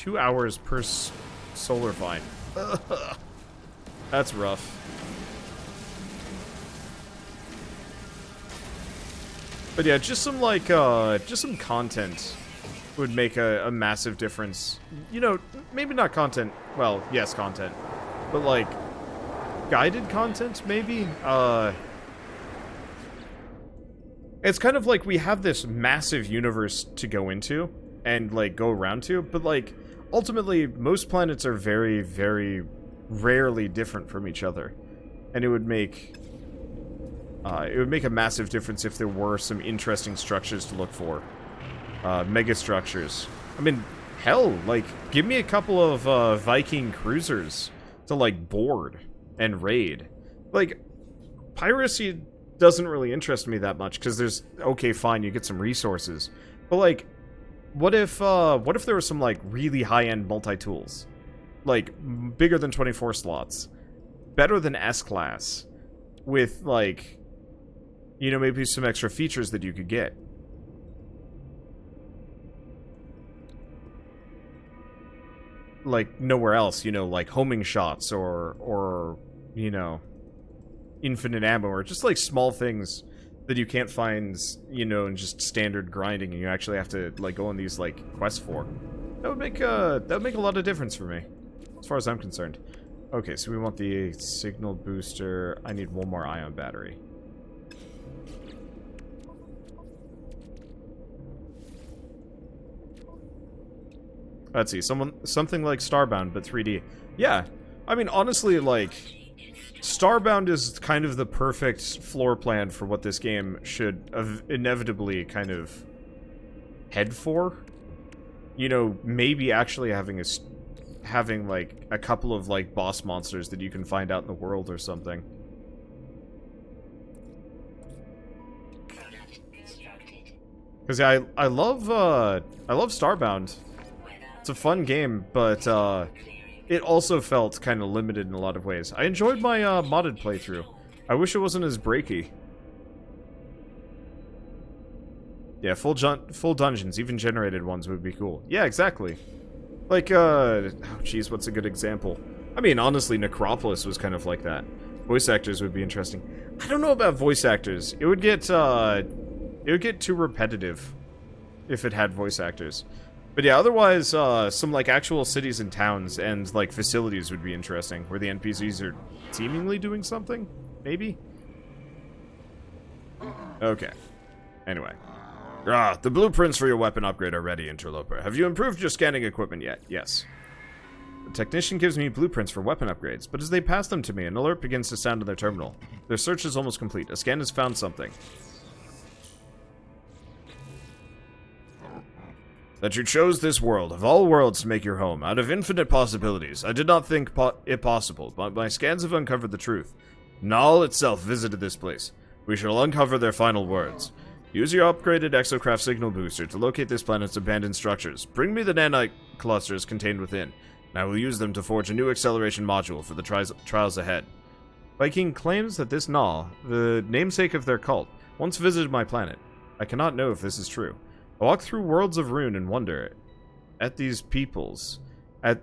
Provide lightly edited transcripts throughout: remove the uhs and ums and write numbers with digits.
2 hours per solar vine. That's rough. But yeah, just some like just some content would make a massive difference. You know, maybe not content. Well, yes, content, but like guided content, maybe. It's kind of like we have this massive universe to go into and like go around to, but like ultimately most planets are very, very rarely different from each other, and it would make a massive difference if there were some interesting structures to look for. Mega structures. I mean, hell, like, give me a couple of Viking cruisers to, like, board and raid. Like, piracy doesn't really interest me that much, because there's, okay, fine, you get some resources. But, like, what if there were some, like, really high-end multi-tools? Like, bigger than 24 slots. Better than S-Class. With, like, you know, maybe some extra features that you could get. Like, nowhere else, you know, like homing shots or, you know, infinite ammo, or just, like, small things that you can't find, you know, in just standard grinding, and you actually have to, like, go on these, like, quests for. That would make a lot of difference for me, as far as I'm concerned. Okay, so we want the signal booster. I need one more ion battery. Let's see, something like Starbound, but 3D. Yeah, I mean, honestly, like, Starbound is kind of the perfect floor plan for what this game should inevitably kind of head for. You know, maybe actually having like a couple of like boss monsters that you can find out in the world or something. Because I love Starbound. It's a fun game, but it also felt kind of limited in a lot of ways. I enjoyed my modded playthrough. I wish it wasn't as breaky. Yeah, full dungeons, even generated ones would be cool. Yeah, exactly. Like, oh jeez, what's a good example? I mean, honestly, Necropolis was kind of like that. Voice actors would be interesting. I don't know about voice actors. It would get too repetitive if it had voice actors. But yeah, otherwise, some, like, actual cities and towns and, like, facilities would be interesting, where the NPCs are seemingly doing something? Maybe? Okay. Anyway. The blueprints for your weapon upgrade are ready, Interloper. Have you improved your scanning equipment yet? Yes. The technician gives me blueprints for weapon upgrades, but as they pass them to me, an alert begins to sound in their terminal. Their search is almost complete. A scan has found something. That you chose this world, of all worlds, to make your home, out of infinite possibilities. I did not think it possible, but my scans have uncovered the truth. Null itself visited this place. We shall uncover their final words. Use your upgraded exocraft signal booster to locate this planet's abandoned structures. Bring me the nanite clusters contained within, and I will use them to forge a new acceleration module for the trials ahead. Viking claims that this Null, the namesake of their cult, once visited my planet. I cannot know if this is true. I walk through worlds of ruin and wonder at these peoples. I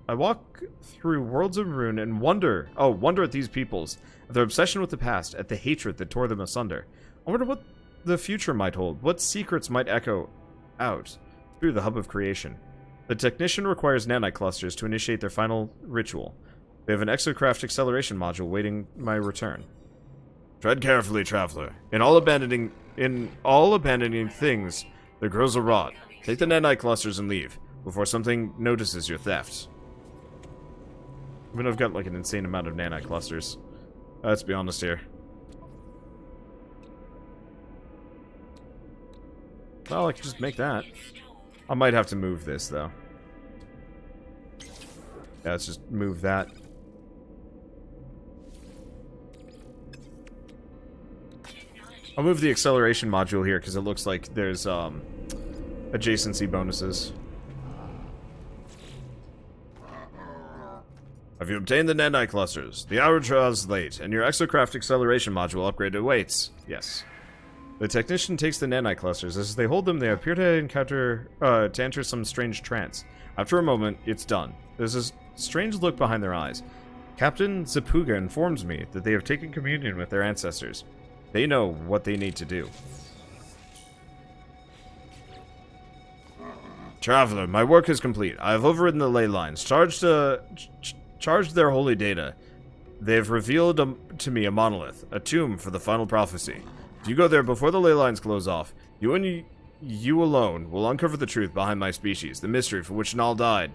walk through worlds of ruin and wonder at these peoples, at their obsession with the past, at the hatred that tore them asunder. I wonder what the future might hold, what secrets might echo out through the hub of creation. The technician requires nanite clusters to initiate their final ritual. They have an exocraft acceleration module waiting my return. Tread carefully, traveler. In all abandoning things, there grows a rot. Take the nanite clusters and leave, before something notices your theft. I mean, I've got like an insane amount of nanite clusters. Let's be honest here. Well, I can just make that. I might have to move this, though. Yeah, let's just move that. I'll move the acceleration module here because it looks like there's adjacency bonuses. Have you obtained the nanite clusters? The hour draws late, and your exocraft acceleration module upgrade awaits. Yes. The technician takes the nanite clusters. As they hold them, they appear to enter some strange trance. After a moment, it's done. There's a strange look behind their eyes. Captain Zapuga informs me that they have taken communion with their ancestors. They know what they need to do. Traveler, my work is complete. I have overridden the ley lines, charged their holy data. They have revealed to me a monolith, a tomb for the final prophecy. If you go there before the ley lines close off, you alone will uncover the truth behind my species, the mystery for which Nal died.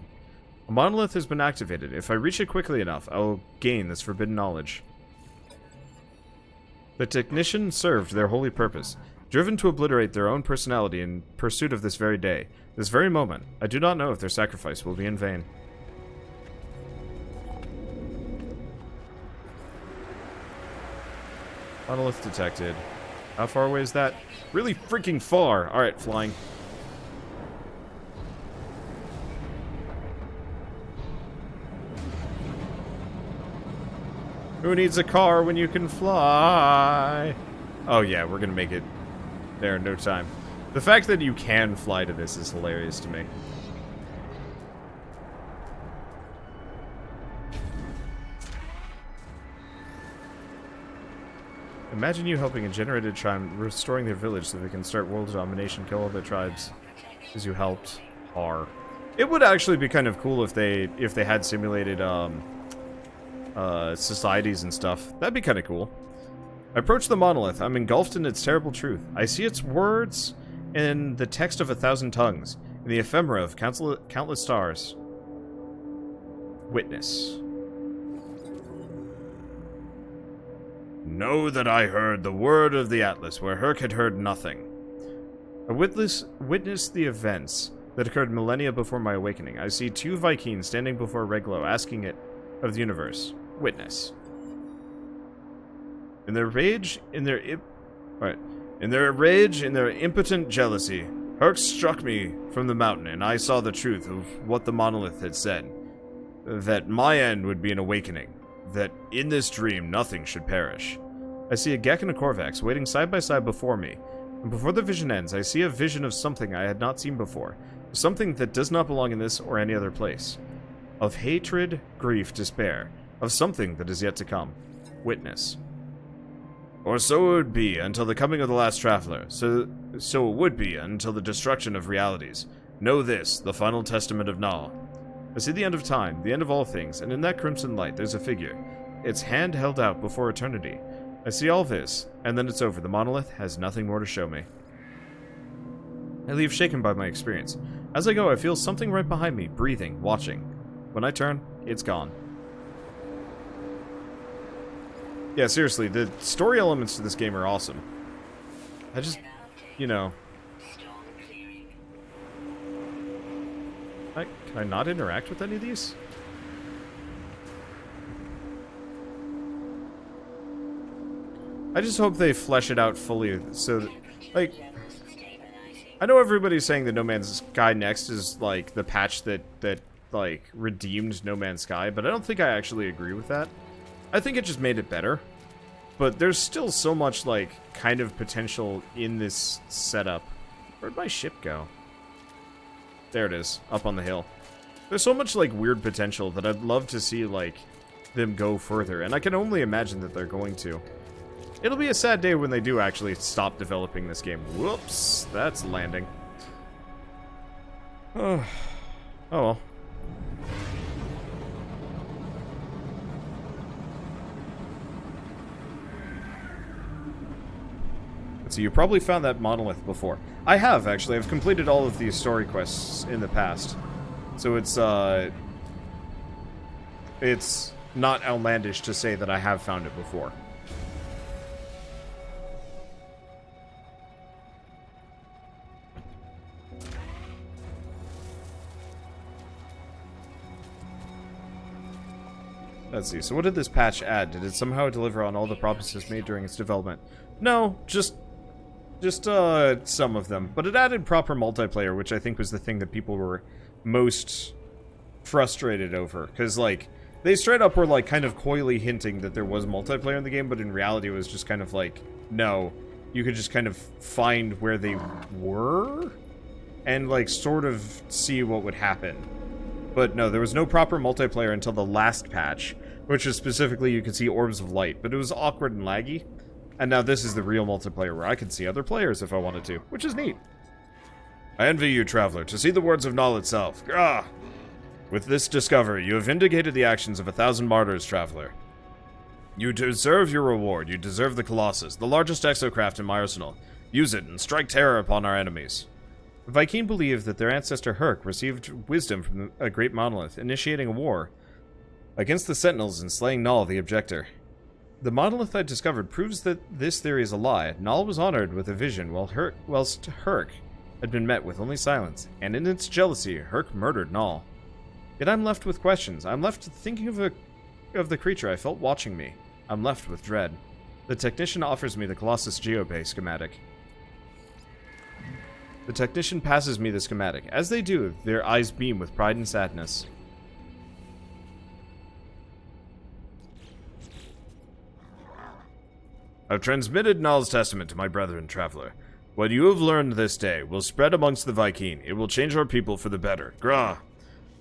A monolith has been activated. If I reach it quickly enough, I will gain this forbidden knowledge. The technician served their holy purpose, driven to obliterate their own personality in pursuit of this very day, this very moment. I do not know if their sacrifice will be in vain. Monolith detected. How far away is that? Really freaking far! Alright, flying. Who needs a car when you can fly? Oh yeah, we're gonna make it there in no time. The fact that you can fly to this is hilarious to me. Imagine you helping a generated tribe restoring their village so they can start world domination, kill other tribes. Because you helped. It would actually be kind of cool if they had simulated societies and stuff. That'd be kind of cool. I approach the monolith. I'm engulfed in its terrible truth. I see its words in the text of 1,000 tongues, in the ephemera of countless stars. Witness. Know that I heard the word of the Atlas, where Herc had heard nothing. I witnessed the events that occurred millennia before my awakening. I see 2 Vikings standing before Reglo, asking it of the universe. Witness. In their rage, in their impotent jealousy, Herc struck me from the mountain, and I saw the truth of what the monolith had said. That my end would be an awakening. That in this dream, nothing should perish. I see a Gek and a Korvax waiting side by side before me, and before the vision ends, I see a vision of something I had not seen before. Something that does not belong in this or any other place. Of hatred, grief, despair. Of something that is yet to come. Witness. Or so it would be until the coming of the last traveler. So it would be until the destruction of realities. Know this, the final testament of Nal. I see the end of time, the end of all things, and in that crimson light there's a figure. Its hand held out before eternity. I see all this, and then it's over. The monolith has nothing more to show me. I leave shaken by my experience. As I go, I feel something right behind me, breathing, watching. When I turn, it's gone. Yeah, seriously, the story elements to this game are awesome. I just, you know... Can I not interact with any of these? I just hope they flesh it out fully so that, like... I know everybody's saying that No Man's Sky Next is, like, the patch that like, redeemed No Man's Sky, but I don't think I actually agree with that. I think it just made it better. But there's still so much, like, kind of potential in this setup. Where'd my ship go? There it is, up on the hill. There's so much, like, weird potential that I'd love to see, like, them go further. And I can only imagine that they're going to. It'll be a sad day when they do actually stop developing this game. Whoops, that's landing. Oh well. So you probably found that monolith before. I have, actually. I've completed all of these story quests in the past. So it's not outlandish to say that I have found it before. Let's see, so what did this patch add? Did it somehow deliver on all the promises made during its development? No, just some of them. But it added proper multiplayer, which I think was the thing that people were most frustrated over. Because, like, they straight up were, like, kind of coyly hinting that there was multiplayer in the game, but in reality it was just kind of like, no, you could just kind of find where they were and, like, sort of see what would happen. But no, there was no proper multiplayer until the last patch, which is specifically you could see orbs of light, but it was awkward and laggy. And now this is the real multiplayer where I can see other players if I wanted to, which is neat. I envy you, Traveler, to see the words of Null itself. Grah! With this discovery, you have vindicated the actions of 1,000 martyrs, Traveler. You deserve your reward. You deserve the Colossus, the largest exocraft in my arsenal. Use it and strike terror upon our enemies. The Vy'keen believe that their ancestor Herc received wisdom from a great monolith, initiating a war against the Sentinels and slaying Null, the Objector. The monolith I discovered proves that this theory is a lie. Null was honored with a vision, whilst Herc had been met with only silence, and in its jealousy, Herc murdered Null. Yet I'm left with questions. I'm left thinking of the creature I felt watching me. I'm left with dread. The technician offers me the Colossus Geobay schematic. The technician passes me the schematic. As they do, their eyes beam with pride and sadness. I've transmitted Null's testament to my brethren, Traveler. What you have learned this day will spread amongst the Vy'keen. It will change our people for the better. Grah!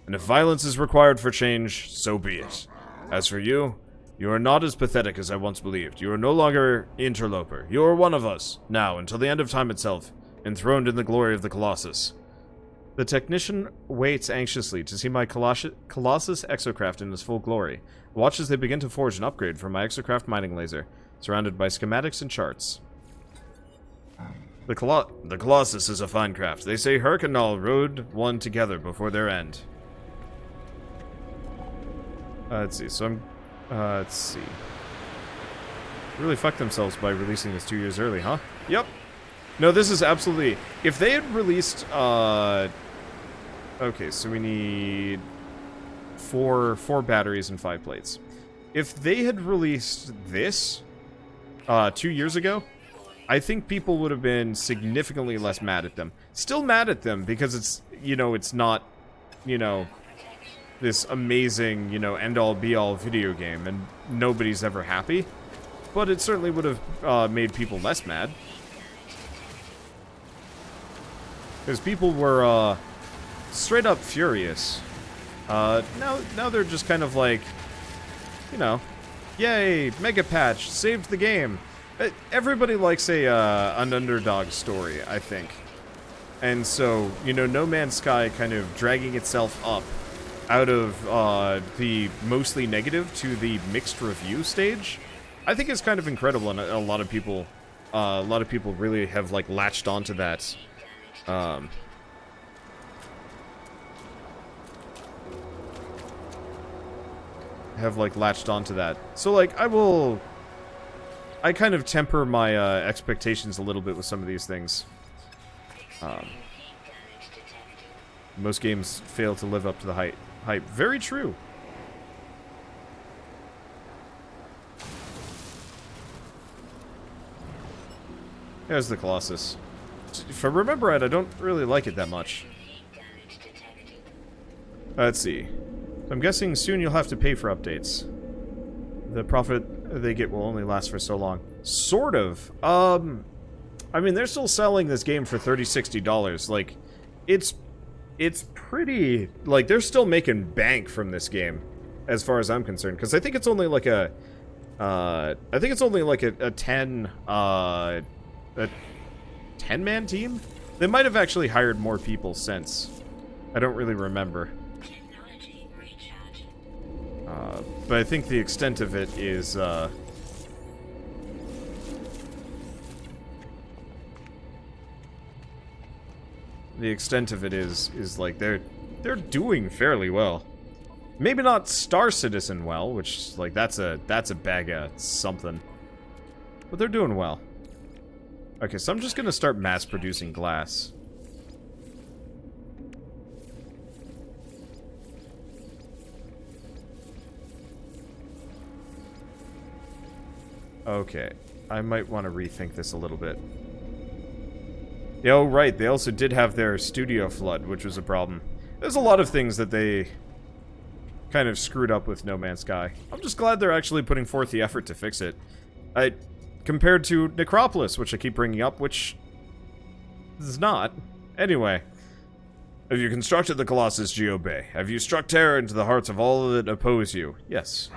And if violence is required for change, so be it. As for you, you are not as pathetic as I once believed. You are no longer interloper. You are one of us, now, until the end of time itself, enthroned in the glory of the Colossus. The technician waits anxiously to see my Colossus exocraft in its full glory. Watch as they begin to forge an upgrade for my exocraft mining laser, surrounded by schematics and charts. The Colossus is a fine craft. They say Herc and Null rode one together before their end. Let's see, so let's see. Really fucked themselves by releasing this 2 years early, huh? Yep. No, this is absolutely... If they had released, okay, so we need four batteries and 5 plates. If they had released this 2 years ago, I think people would have been significantly less mad at them. Still mad at them because it's, you know, it's not, you know, this amazing, you know, end-all be-all video game and nobody's ever happy. But it certainly would have made people less mad. Because people were straight up furious. Now they're just kind of like, you know, yay, mega patch, saved the game. Everybody likes an underdog story, I think. And so, you know, No Man's Sky kind of dragging itself up out of the mostly negative to the mixed review stage, I think is kind of incredible, and a lot of people really have like latched onto that. So like I kind of temper my expectations a little bit with some of these things. Most games fail to live up to the hype. Very true. There's the Colossus. If I remember right, I don't really like it that much. Let's see. I'm guessing soon you'll have to pay for updates. The profit they get will only last for so long. Sort of. I mean, they're still selling this game for $30-$60. Like, it's pretty... Like, they're still making bank from this game, as far as I'm concerned. Because I think it's only like a... I think it's only like a 10-man team? They might have actually hired more people since. I don't really remember. But I think the extent of it is, the extent of it is like they're doing fairly well. Maybe not Star Citizen well, which like that's a bag of something. But they're doing well. Okay, so I'm just gonna start mass producing glass. Okay, I might want to rethink this a little bit. Yeah, oh, right, they also did have their studio flood, which was a problem. There's a lot of things that they kind of screwed up with No Man's Sky. I'm just glad they're actually putting forth the effort to fix it. Compared to Necropolis, which I keep bringing up, which is not. Anyway. Have you constructed the Colossus, Geobay? Have you struck terror into the hearts of all that oppose you? Yes.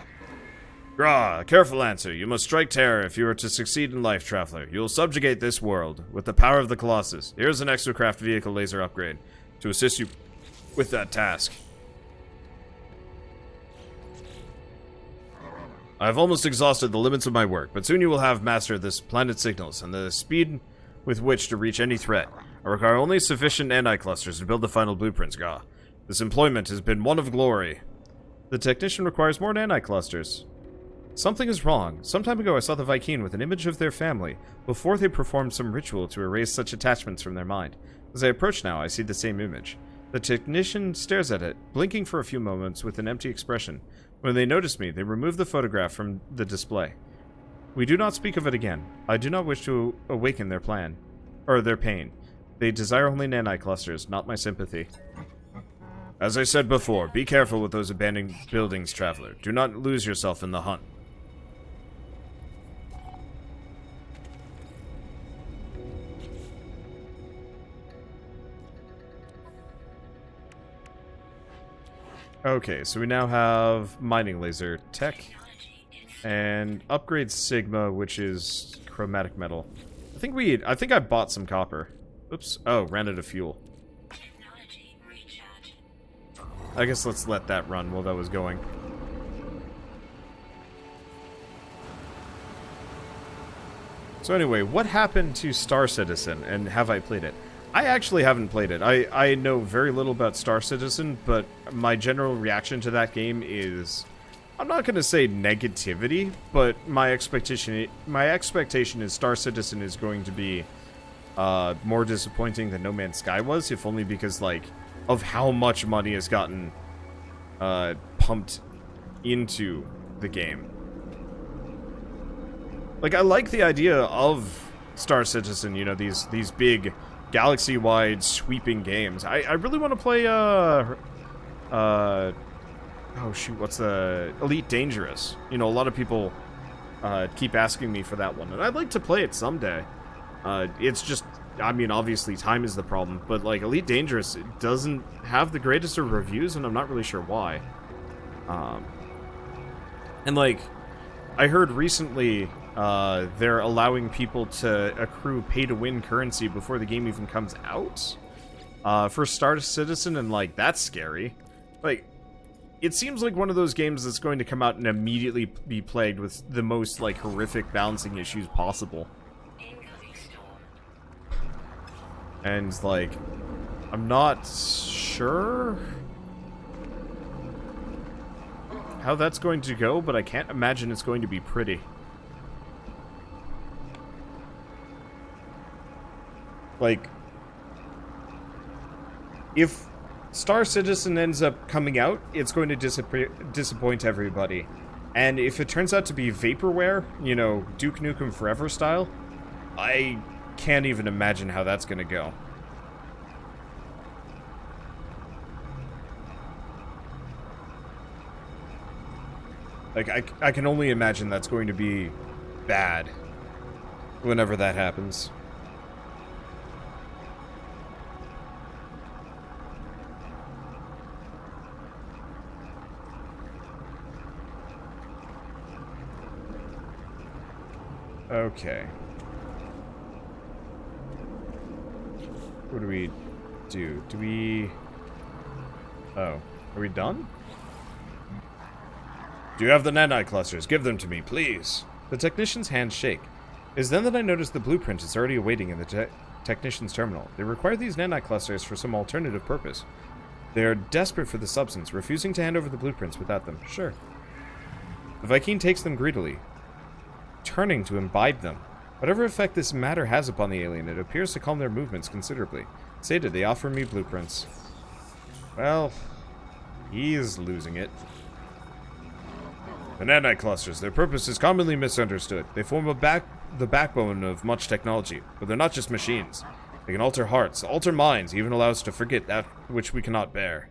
Grah, a careful answer. You must strike terror if you are to succeed in life, Traveler. You will subjugate this world with the power of the Colossus. Here's an exocraft vehicle laser upgrade to assist you with that task. I have almost exhausted the limits of my work, but soon you will have mastered this planet's signals and the speed with which to reach any threat. I require only sufficient anti-clusters to build the final blueprints, Grah. This employment has been one of glory. The technician requires more anti-clusters. Something is wrong. Some time ago I saw the Vy'keen with an image of their family before they performed some ritual to erase such attachments from their mind. As I approach now, I see the same image. The technician stares at it, blinking for a few moments with an empty expression. When they notice me, they remove the photograph from the display. We do not speak of it again. I do not wish to awaken their plan, or their pain. They desire only nani-clusters, not my sympathy. As I said before, be careful with those abandoned buildings, Traveler. Do not lose yourself in the hunt. Okay, so we now have mining laser tech and upgrade Sigma, which is chromatic metal. I think I bought some copper. Oops. Oh, ran out of fuel. I guess let's let that run while that was going. So anyway, what happened to Star Citizen, and have I played it? I actually haven't played it. I know very little about Star Citizen, but my general reaction to that game is, I'm not going to say negativity, but my expectation is Star Citizen is going to be more disappointing than No Man's Sky was, if only because, like, of how much money has gotten pumped into the game. Like, I like the idea of Star Citizen, you know, these big galaxy-wide sweeping games. I really want to play oh shoot, what's the Elite Dangerous? You know, a lot of people keep asking me for that one, and I'd like to play it someday. It's just, I mean, obviously time is the problem, but like Elite Dangerous, it doesn't have the greatest of reviews, and I'm not really sure why. And like, I heard recently they're allowing people to accrue pay-to-win currency before the game even comes out for Star Citizen, and like, that's scary. Like, it seems like one of those games that's going to come out and immediately be plagued with the most like horrific balancing issues possible. And like, I'm not sure how that's going to go, but I can't imagine it's going to be pretty. Like, if Star Citizen ends up coming out, it's going to disappoint everybody. And if it turns out to be vaporware, you know, Duke Nukem Forever style, I can't even imagine how that's going to go. Like, I can only imagine that's going to be bad whenever that happens. Okay. What do we do? Do we... Oh. Are we done? Do you have the nanite clusters? Give them to me, please. The technician's hands shake. It is then that I notice the blueprint is already awaiting in the technician's terminal. They require these nanite clusters for some alternative purpose. They are desperate for the substance, refusing to hand over the blueprints without them. Sure. The Vy'keen takes them greedily, turning to imbibe them. Whatever effect this matter has upon the alien, it appears to calm their movements considerably. Sated, they offer me blueprints. Well, he's losing it. The nanite clusters, their purpose is commonly misunderstood. They form the backbone of much technology, but they're not just machines. They can alter hearts, alter minds, even allow us to forget that which we cannot bear.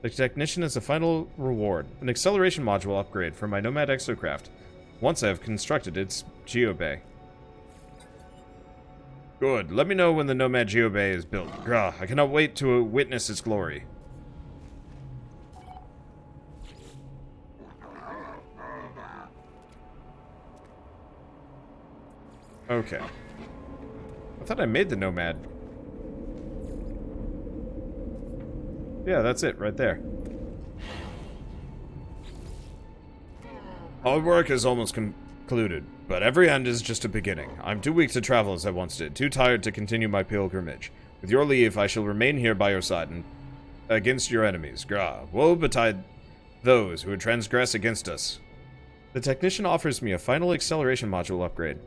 The technician has a final reward, an acceleration module upgrade for my Nomad exocraft. once I have constructed its geobay. Good. Let me know when the Nomad geobay is built. Grah, I cannot wait to witness its glory. Okay. I thought I made the Nomad. Yeah, that's it, right there. Our work is almost concluded, but every end is just a beginning. I'm too weak to travel as I once did, too tired to continue my pilgrimage. With your leave, I shall remain here by your side and against your enemies. Grah, woe betide those who would transgress against us. The technician offers me a final acceleration module upgrade.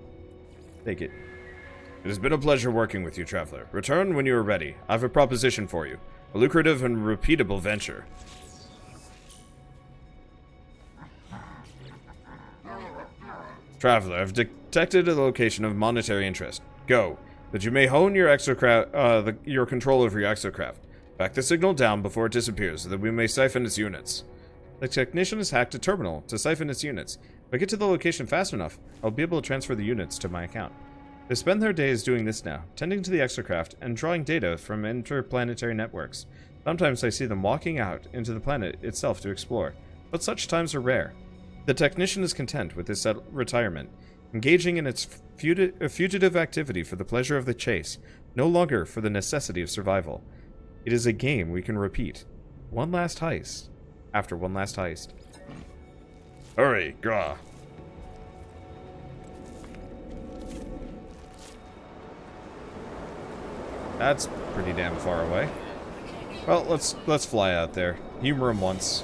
Take it. It has been a pleasure working with you, traveler. Return when you are ready. I have a proposition for you. A lucrative and repeatable venture. Traveler, I've detected a location of monetary interest. Go, that you may hone your exocraft, your control over your exocraft. Back the signal down before it disappears, so that we may siphon its units. The technician has hacked a terminal to siphon its units. If I get to the location fast enough, I'll be able to transfer the units to my account. They spend their days doing this now, tending to the exocraft and drawing data from interplanetary networks. Sometimes I see them walking out into the planet itself to explore, but such times are rare. The technician is content with his retirement, engaging in its fugitive activity for the pleasure of the chase, no longer for the necessity of survival. It is a game we can repeat. One last heist. After one last heist. Hurry, Grah. That's pretty damn far away. Well, let's fly out there. Humor him once.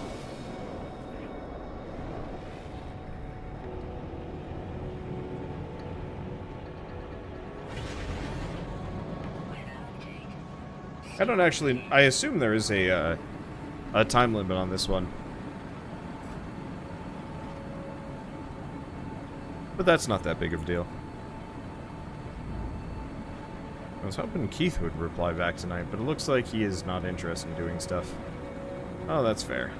I don't actually. I assume there is a time limit on this one, but that's not that big of a deal. I was hoping Keith would reply back tonight, but it looks like he is not interested in doing stuff. Oh, that's fair.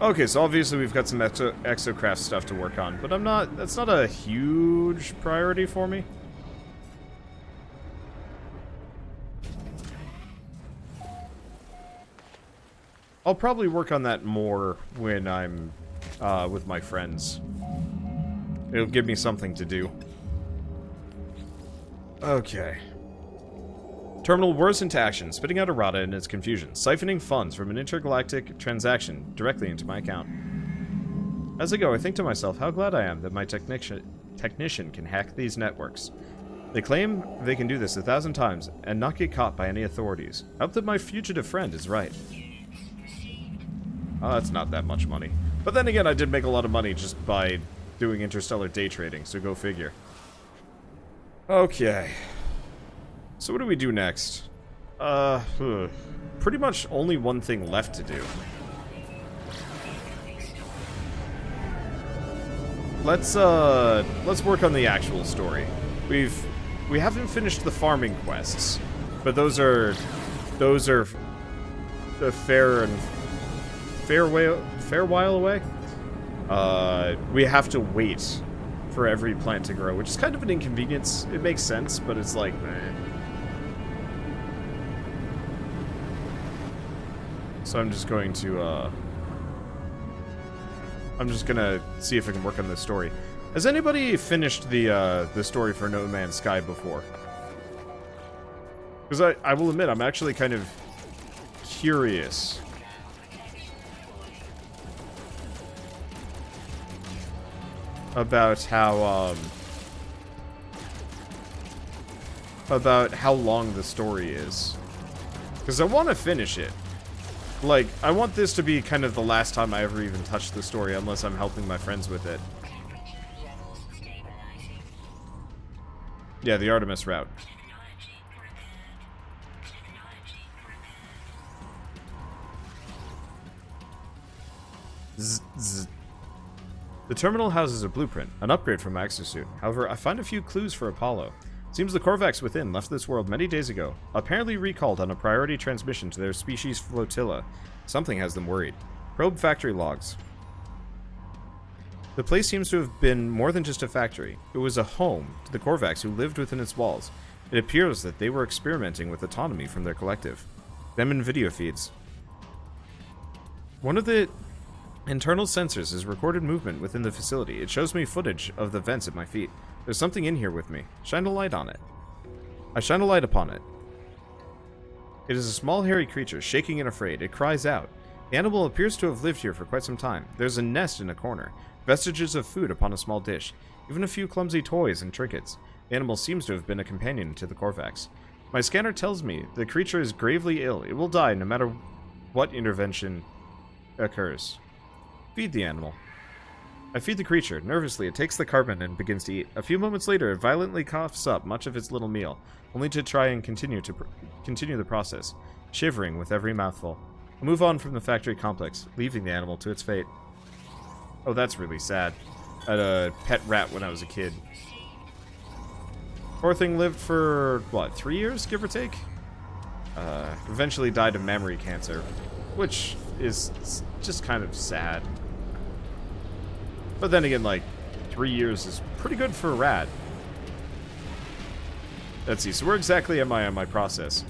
Okay, so obviously we've got some exocraft stuff to work on, but that's not a huge priority for me. I'll probably work on that more when I'm with my friends. It'll give me something to do. Okay. Terminal whirs into action, spitting out errata in its confusion, siphoning funds from an intergalactic transaction directly into my account. As I go, I think to myself how glad I am that my technician can hack these networks. They claim they can do this 1,000 times and not get caught by any authorities. I hope that my fugitive friend is right. Oh, that's not that much money. But then again, I did make a lot of money just by doing interstellar day trading, so go figure. Okay. So what do we do next? Pretty much only one thing left to do. Let's work on the actual story. We haven't finished the farming quests, but those are a fair while away. We have to wait for every plant to grow, which is kind of an inconvenience. It makes sense, but it's like, meh. So I'm just going to see if I can work on this story. Has anybody finished the story for No Man's Sky before? Because I will admit, I'm actually kind of curious. About how long the story is. Because I want to finish it. Like, I want this to be kind of the last time I ever even touch the story, unless I'm helping my friends with it. Yeah, the Artemis route. Zzz. The terminal houses a blueprint, an upgrade from my exosuit. However, I find a few clues for Apollo. Seems the Korvax within left this world many days ago, apparently recalled on a priority transmission to their species flotilla. Something has them worried. Probe factory logs. The place seems to have been more than just a factory. It was a home to the Korvax who lived within its walls. It appears that they were experimenting with autonomy from their collective. Them in video feeds. One of the internal sensors has recorded movement within the facility. It shows me footage of the vents at my feet. There's something in here with me. Shine a light on it. I shine a light upon it. It is a small hairy creature, shaking and afraid. It cries out. The animal appears to have lived here for quite some time. There's a nest in a corner. Vestiges of food upon a small dish. Even a few clumsy toys and trinkets. The animal seems to have been a companion to the Korvax. My scanner tells me the creature is gravely ill. It will die no matter what intervention occurs. Feed the animal. I feed the creature. Nervously, it takes the carbon and begins to eat. A few moments later, it violently coughs up much of its little meal, only to try and continue the process, shivering with every mouthful. I move on from the factory complex, leaving the animal to its fate. Oh, that's really sad. I had a pet rat when I was a kid. Poor thing lived for, what, 3 years, give or take? Eventually died of mammary cancer, which is just kind of sad. But then again, like, 3 years is pretty good for a rat. Let's see, so where exactly am I on my process?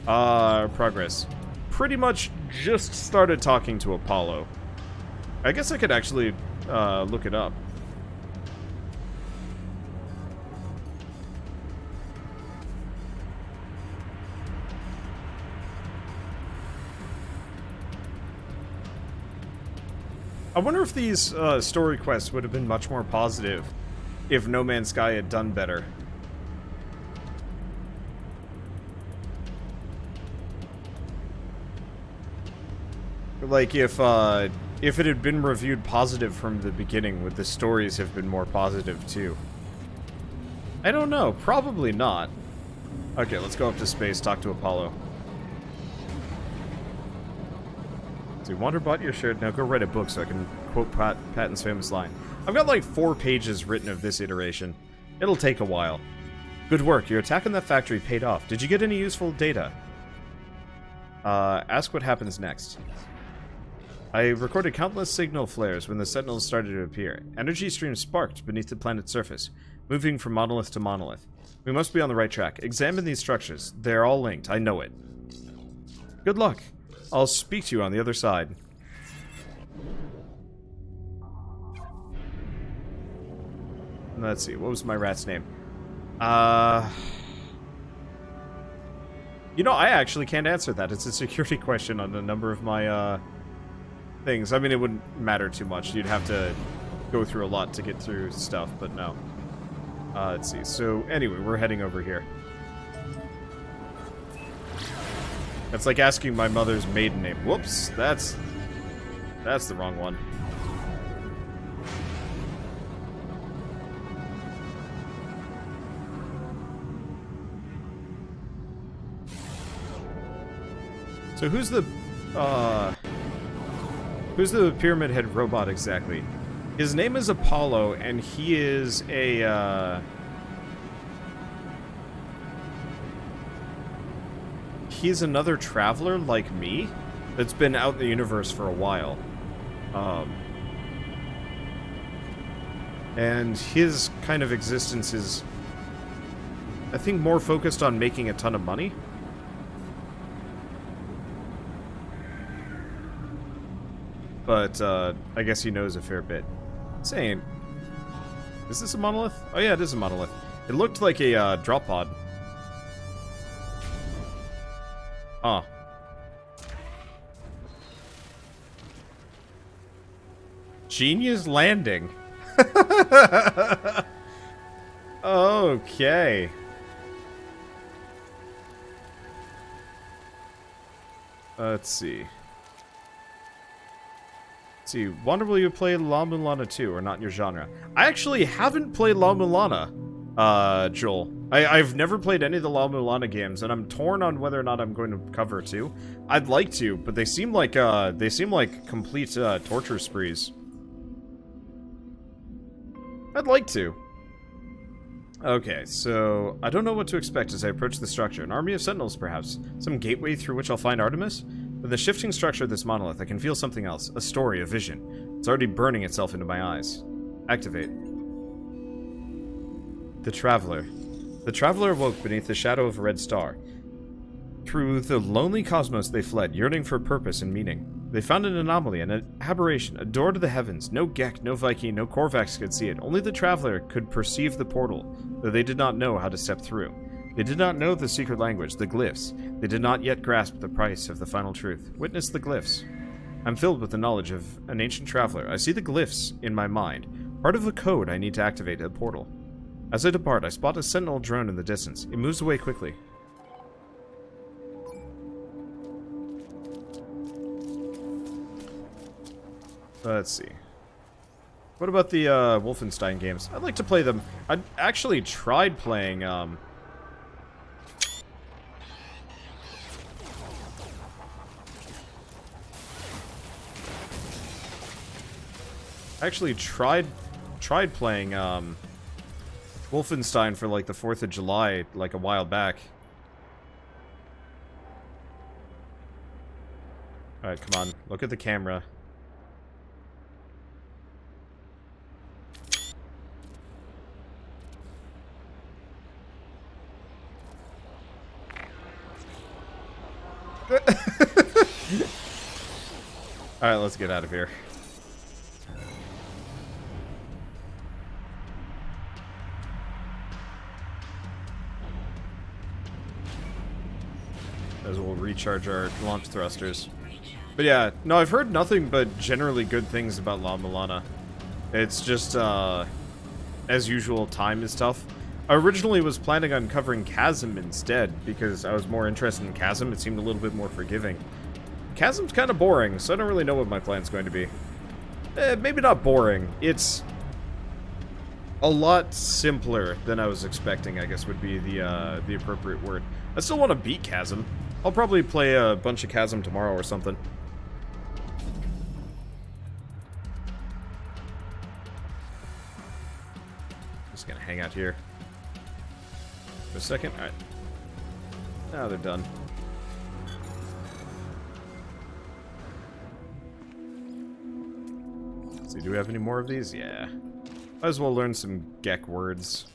Progress. Pretty much just started talking to Apollo. I guess I could actually, look it up. I wonder if these story quests would have been much more positive if No Man's Sky had done better. Like, if it had been reviewed positive from the beginning, would the stories have been more positive too? I don't know. Probably not. Okay, let's go up to space, talk to Apollo. See, Wanderbot, you're shared. Now go write a book so I can quote Patton's famous line. I've got like 4 pages written of this iteration. It'll take a while. Good work. Your attack on that factory paid off. Did you get any useful data? Ask what happens next. I recorded countless signal flares when the sentinels started to appear. Energy streams sparked beneath the planet's surface, moving from monolith to monolith. We must be on the right track. Examine these structures. They're all linked. I know it. Good luck. I'll speak to you on the other side. Let's see, what was my rat's name? You know, I actually can't answer that. It's a security question on a number of my, things. I mean, it wouldn't matter too much. You'd have to go through a lot to get through stuff, but no. Let's see. So, anyway, we're heading over here. That's like asking my mother's maiden name. Whoops, that's the wrong one. So who's the Pyramid Head robot exactly? His name is Apollo, and he is a he's another traveler like me that's been out in the universe for a while. And his kind of existence is, I think, more focused on making a ton of money. But, I guess he knows a fair bit. Insane. Is this a monolith? Oh yeah, it is a monolith. It looked like a, drop pod. Huh. Genius landing. Okay. Let's see. Wonder will you play La Mulana 2 or not your genre? I actually haven't played La Mulana, Joel. I've never played any of the La Mulana games, and I'm torn on whether or not I'm going to cover 2. I'd like to, but they seem like complete torture sprees. I'd like to. Okay, so I don't know what to expect as I approach the structure. An army of sentinels, perhaps? Some gateway through which I'll find Artemis? With the shifting structure of this monolith, I can feel something else. A story, a vision. It's already burning itself into my eyes. Activate. The Traveler. The Traveler awoke beneath the shadow of a red star. Through the lonely cosmos they fled, yearning for purpose and meaning. They found an anomaly, an aberration, a door to the heavens. No Gek, no Viking, no Korvax could see it. Only the Traveler could perceive the portal, though they did not know how to step through. They did not know the secret language, the glyphs. They did not yet grasp the price of the final truth. Witness the glyphs. I'm filled with the knowledge of an ancient traveler. I see the glyphs in my mind. Part of the code I need to activate a portal. As I depart, I spot a sentinel drone in the distance. It moves away quickly. Let's see. What about the Wolfenstein games? I'd like to play them. I actually tried playing tried playing Wolfenstein for like the 4th of July like a while back. Alright, come on. Look at the camera. Alright, let's get out of here. As we'll recharge our launch thrusters. But yeah, no, I've heard nothing but generally good things about La Milana. It's just, as usual, time is tough. I originally was planning on covering Chasm instead, because I was more interested in Chasm. It seemed a little bit more forgiving. Chasm's kind of boring, so I don't really know what my plan's going to be. Maybe not boring. It's a lot simpler than I was expecting, I guess would be the appropriate word. I still want to beat Chasm. I'll probably play a bunch of Chasm tomorrow or something. Just gonna hang out here for a second. Alright. Now they're done. Let's see, do we have any more of these? Yeah. Might as well learn some Gek words.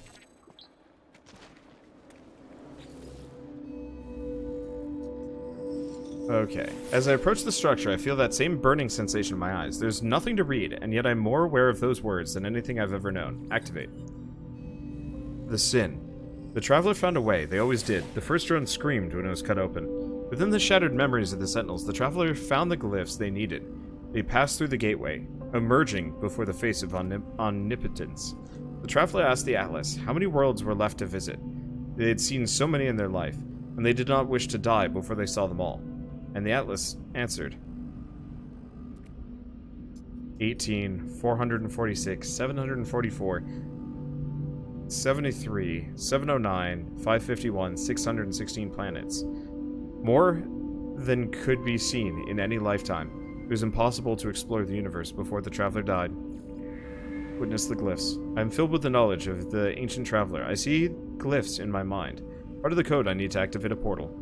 Okay. As I approach the structure, I feel that same burning sensation in my eyes. There's nothing to read, and yet I'm more aware of those words than anything I've ever known. Activate. The Sin. The Traveler found a way. They always did. The first drone screamed when it was cut open. Within the shattered memories of the Sentinels, the Traveler found the glyphs they needed. They passed through the gateway, emerging before the face of omnipotence. The Traveler asked the Atlas how many worlds were left to visit. They had seen so many in their life, and they did not wish to die before they saw them all. And the Atlas answered. 18, 446, 744, 73, 709, 551, 616 planets. More than could be seen in any lifetime. It was impossible to explore the universe before the Traveler died. Witness the glyphs. I am filled with the knowledge of the ancient Traveler. I see glyphs in my mind. Part of the code I need to activate a portal.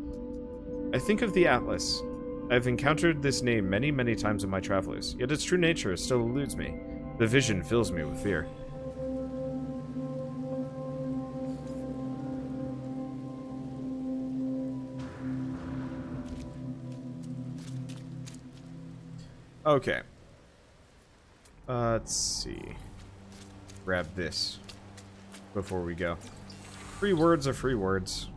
I think of the Atlas. I've encountered this name many, many times in my travels, yet its true nature still eludes me. The vision fills me with fear. Okay. Let's see. Grab this before we go. Free words are free words.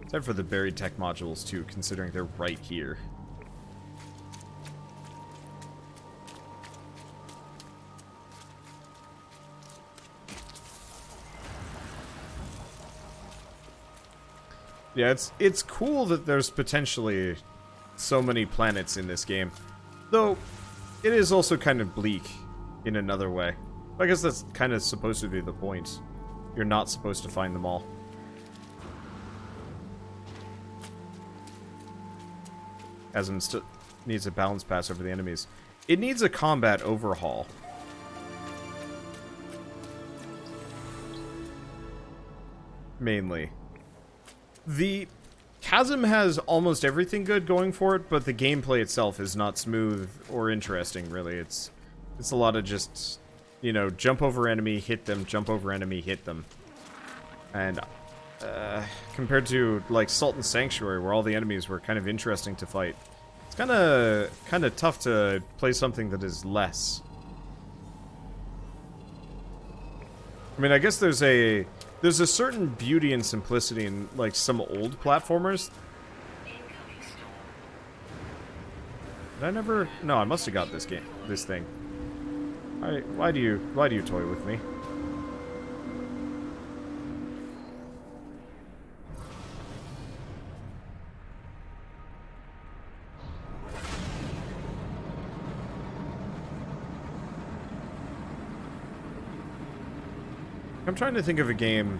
Time for the buried tech modules too, considering they're right here. Yeah, it's cool that there's potentially so many planets in this game. Though, it is also kind of bleak in another way. I guess that's kind of supposed to be the point. You're not supposed to find them all. Chasm needs a balance pass over the enemies. It needs a combat overhaul. Mainly. The Chasm has almost everything good going for it, but the gameplay itself is not smooth or interesting, really. It's It's a lot of just, you know, jump over enemy, hit them, jump over enemy, hit them. And compared to like Salt and Sanctuary, where all the enemies were kind of interesting to fight, it's kind of tough to play something that is less. I mean, I guess there's a certain beauty and simplicity in like some old platformers. Did I never? No, I must have got this thing. Why do you toy with me? I'm trying to think of a game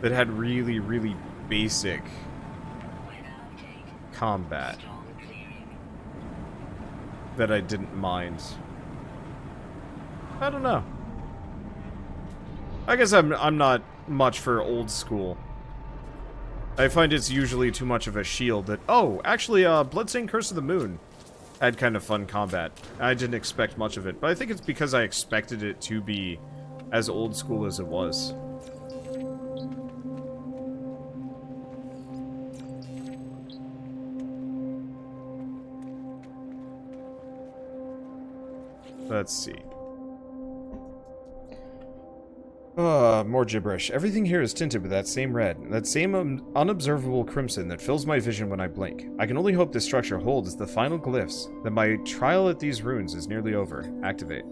that had really, really basic combat that I didn't mind. I don't know. I guess I'm not much for old school. I find it's usually too much of a shield that... Oh, actually, Bloodstained Curse of the Moon had kind of fun combat. I didn't expect much of it, but I think it's because I expected it to be as old school as it was. Let's see. More gibberish. Everything here is tinted with that same red, that same unobservable crimson that fills my vision when I blink. I can only hope this structure holds the final glyphs, that my trial at these runes is nearly over. Activate.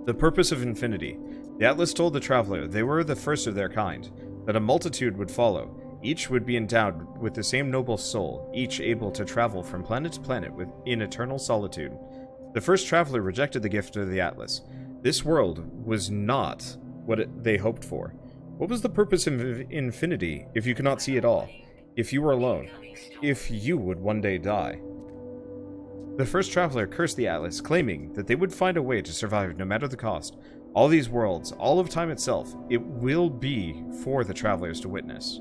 The purpose of infinity. The Atlas told the traveler they were the first of their kind, that a multitude would follow. Each would be endowed with the same noble soul, each able to travel from planet to planet in eternal solitude. The first traveler rejected the gift of the Atlas. This world was not what they hoped for. What was the purpose of infinity if you could not see it all? If you were alone? If you would one day die? The first traveler cursed the Atlas, claiming that they would find a way to survive no matter the cost. All these worlds, all of time itself, it will be for the travelers to witness.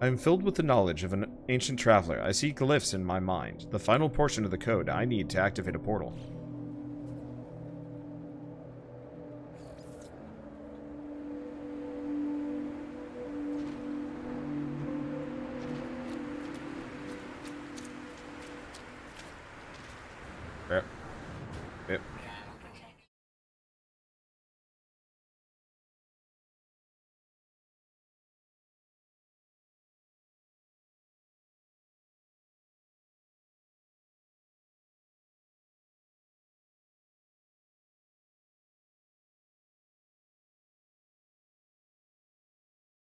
I am filled with the knowledge of an ancient traveler. I see glyphs in my mind, the final portion of the code I need to activate a portal.